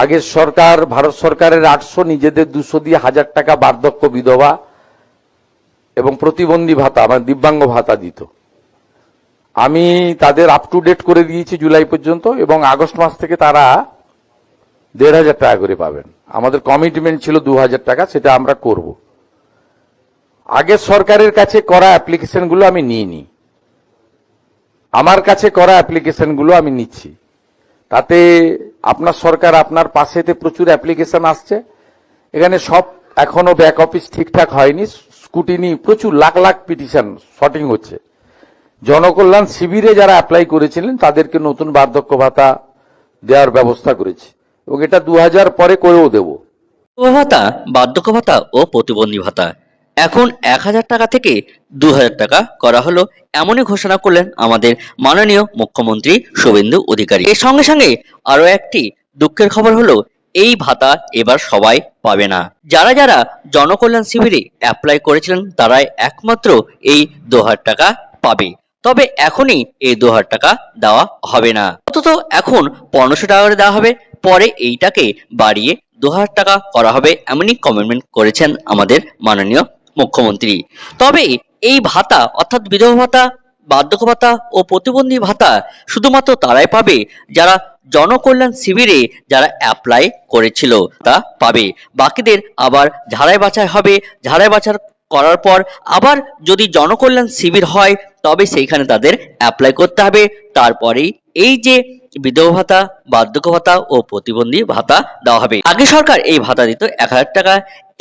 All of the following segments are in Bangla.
আগের সরকার, ভারত সরকারের 800, নিজেদের 200 দিয়ে 1000 টাকা বার্ধক্য বিধবা এবং প্রতিবন্ধী ভাতা মানে দিব্যাঙ্গ ভাতা দিত। আমি তাদের আপ টু ডেট করে দিয়েছি জুলাই পর্যন্ত, এবং আগস্ট মাস থেকে তারা 1500 টাকা করে পাবেন। আমাদের কমিটমেন্ট ছিল 2000 টাকা, সেটা আমরা করব। আগের সরকারের কাছে করা অ্যাপ্লিকেশনগুলো আমি নিইনি, আমার কাছে করা অ্যাপ্লিকেশনগুলো আমি নিচ্ছি। তাতে আপনার সরকার, আপনার পাশেতে প্রচুর অ্যাপ্লিকেশন আসছে। এখানে সব এখনো ব্যাক অফিস ঠিকঠাক হয়নি, স্কুটিনি প্রচুর, লাখ লাখ পিটিশন শর্টিং হচ্ছে। জনকল্যাণ শিবিরে যারা অ্যাপ্লাই করেছিলেন তাদেরকে নতুন বার্ধক্য ভাতা দেওয়ার ব্যবস্থা করেছি, এবং এটা 2000 পরে করেও দেব। ভাতা, বার্ধক্য ভাতা ও প্রতিবন্ধী ভাতা এখন 1000 টাকা থেকে 2000 টাকা করা হলো, এমনই ঘোষণা করলেন আমাদের মাননীয় মুখ্যমন্ত্রী শুভেন্দু অধিকারী। এর সঙ্গে সঙ্গে আরো একটি দুঃখের খবর হলো, এই ভাতা এবার সবাই পাবে না। যারা যারা জনকল্যাণ শিবিরে অ্যাপ্লাই করেছিলেন তারাই একমাত্র এই 2000 টাকা পাবে। তবে এখনই এই 2000 টাকা দেওয়া হবে না, অন্তত এখন 1500 টাকা করে দেওয়া হবে, পরে এইটাকে বাড়িয়ে 2000 টাকা করা হবে, এমনই কমিটমেন্ট করেছেন আমাদের মাননীয় মুখ্যমন্ত্রী। তবে এই ভাতা অর্থাৎ বিধবা ভাতা, বার্ধক্য ভাতা ও প্রতিবন্ধী ভাতা শুধুমাত্র তারাই পাবে যারা জনকল্যাণ শিবিরে যারা অ্যাপ্লাই করেছিল, তা পাবে। বাকিদের আবার ঝাড়াই বাছাই হবে, ঝাড়াই বাছাই করার পর আবার যদি জনকল্যাণ শিবির হয় তবে সেইখানে তাদের অ্যাপ্লাই করতে হবে। তারপরেই এই যে বিধবা ভাতা, বার্ধক্য ভাতা ও প্রতিবন্ধী ভাতা দেওয়া হবে। আগে সরকার এই ভাতা দিত 1000 টাকা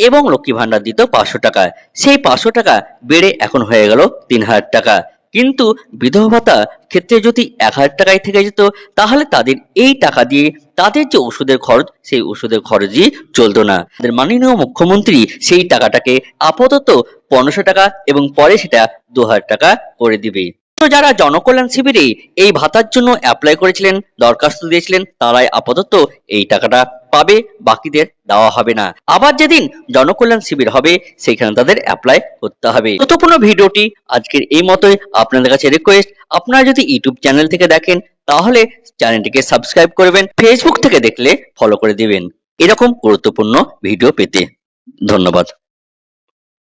এবং লক্ষ্মী ভান্ডার দিত 500 টাকা। সেই 500 টাকা বেড়ে এখন হয়ে গেল 3000 টাকা। কিন্তু বিধবা ভাতা ক্ষেত্রে যদি 1000 টাকায় থেকে যেত, তাহলে তাদের এই টাকা দিয়ে তাদের যে ওষুধের খরচ, সেই ওষুধের খরচই চলতো না। আমাদের মাননীয় মুখ্যমন্ত্রী সেই টাকাটাকে আপাতত 1500 টাকা এবং পরে সেটা 2000 টাকা করে দিবে। তো যারা জনকল্যাণ শিবিরে এই ভাতার জন্য অ্যাপ্লাই করেছিলেন, দরখাস্ত দিয়েছিলেন, তারাই আপাতত এই টাকাটা পাবে, বাকিদের দেওয়া হবে না। আবার যেদিন জনকল্যাণ শিবির হবে সেখানে তাদের অ্যাপ্লাই করতে হবে। গুরুত্বপূর্ণ ভিডিওটি আজকের এই মতোই। আপনাদের কাছে রিকোয়েস্ট, আপনারা যদি ইউটিউব চ্যানেল থেকে দেখেন তাহলে চ্যানেলটিকে সাবস্ক্রাইব করবেন, ফেসবুক থেকে দেখলে ফলো করে দিবেন এরকম গুরুত্বপূর্ণ ভিডিও পেতে। ধন্যবাদ।